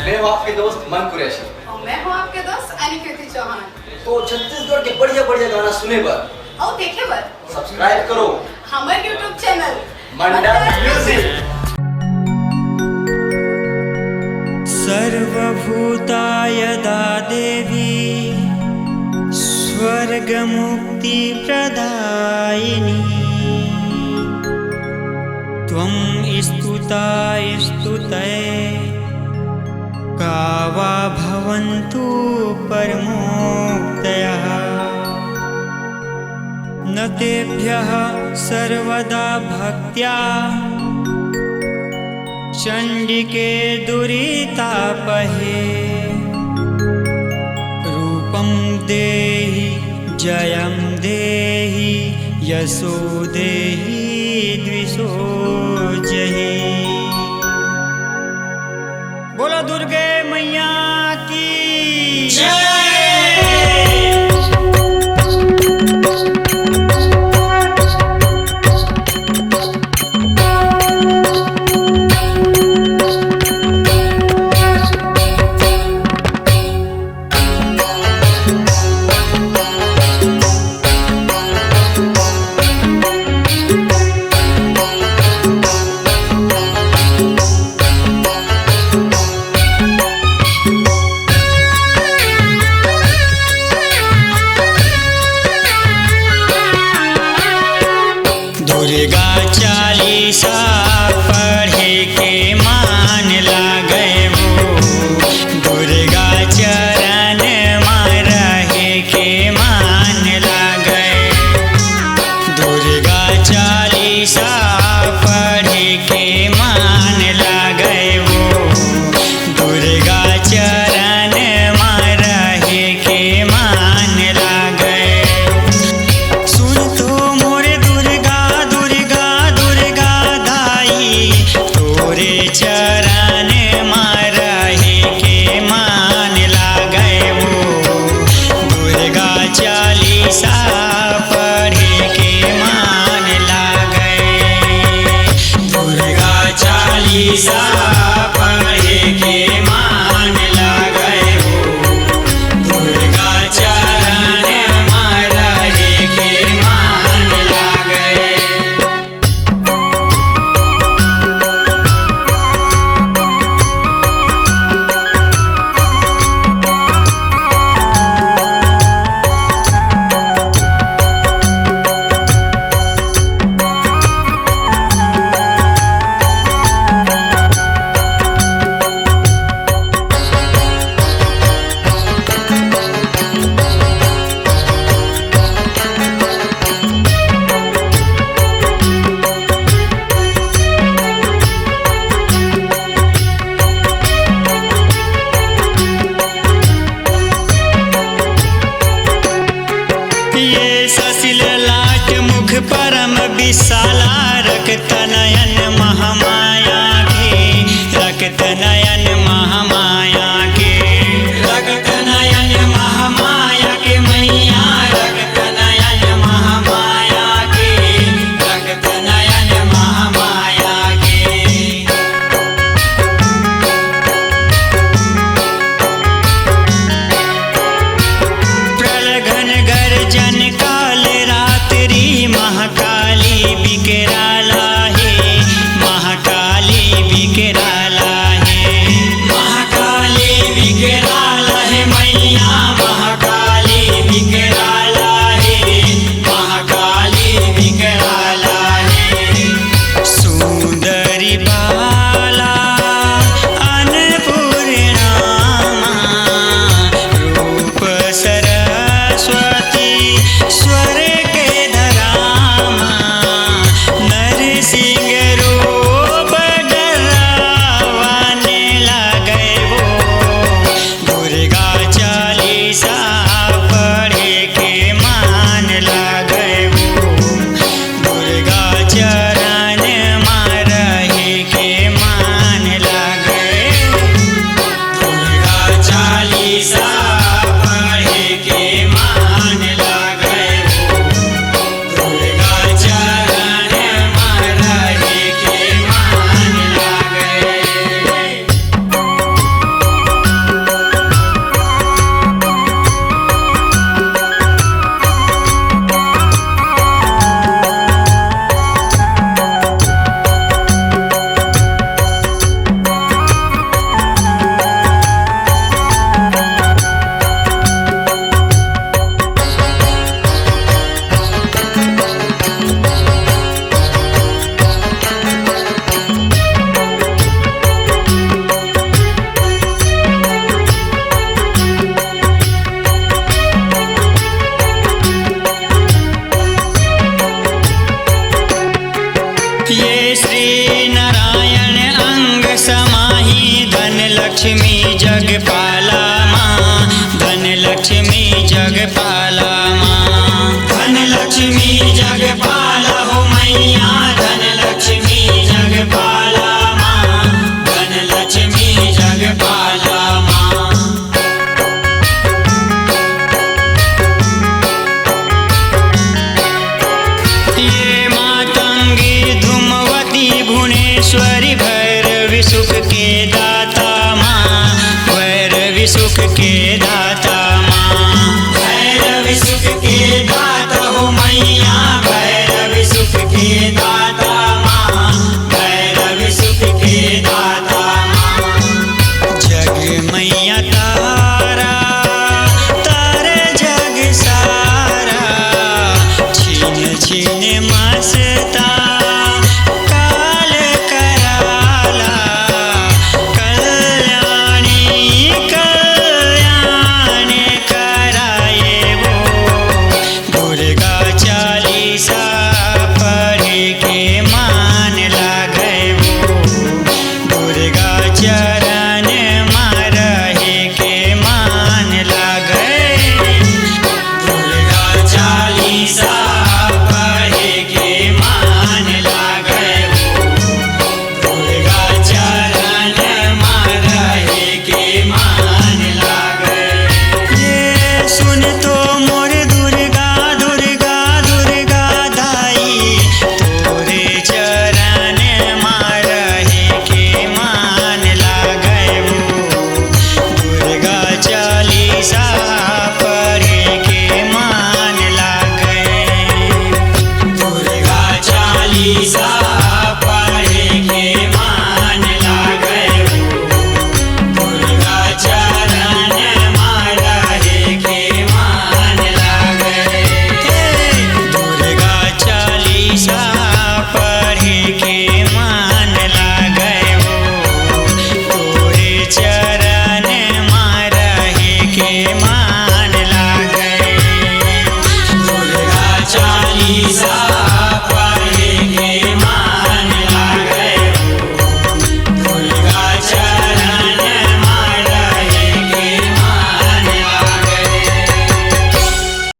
मैं हूँ आपके दोस्त मन कुरैशी और मैं हूँ आपके दोस्त अनिकेत चौहान। तो छत्तीसगढ़ के बढ़िया बढ़िया गाना सुने पर और देखे बर सब्सक्राइब करो हमारे यूट्यूब चैनल मंडल म्यूजिक। सर्वभूताय यदा देवी स्वर्गमुक्ति प्रदायिनी त्वं स्तुता स्तुतये का वा भवन्तु परमोक्तयः न तेभ्यः सर्वदा भक्त्या चण्डिके दुरितापहे रूपं देहि जयं देहि यशो देहि द्विषो जहि। बोलो दुर्गे मैया की जय। दुर्गा चालीसा पढ़े के मान लागे वो दुर्गा चरण में रहे के मान लागे दुर्गा चालीसा पढ़े के मान लागे वो दुर्गा चरण में रहे के मान लागे। सुन तो मोरे तोरे चरण में रहे के मान लागे वो दुर्गा चालीसा पढ़े के मान लागे दुर्गा चालीसा पढ़े के मान लागे वो दुर्गा चरण में रहे के मान लागे। ये ससिल लाट मुख परम विशाला रक्त नयन महामाया के रक्त नयन महामाया के रक्त नयन महामाया के मैया रक्त नयन महामाया के रक्त नयन महामाया के। प्रलघन गर्जन काल रात्रि महाकाली बिकराला है महाकाली बिकराला है लक्ष्मी जगपाला माँ, धन लक्ष्मी जगपाला माँ। धन लक्ष्मी जगपाला हो मैया, धन लक्ष्मी जगपाला माँ, धन लक्ष्मी जगपाला माँ। ये मातंगी धूमवती भुवनेश्वरी भैरवी सुख के दाता माँ, भैरवी सुख के दाता माँ। भैरवी सुख के दाता हो मैया, भैरवी सुख के दाता माँ, भैरवी सुख के दाता माँ। जग मैया तारा तारे जग सारा, छीन छीन मस्ता काल कराला। कल्याणी कल्याण कराए वो, दुर्गा चालीसा पढ़ के मान लागे वो, दुर्गा चालीसा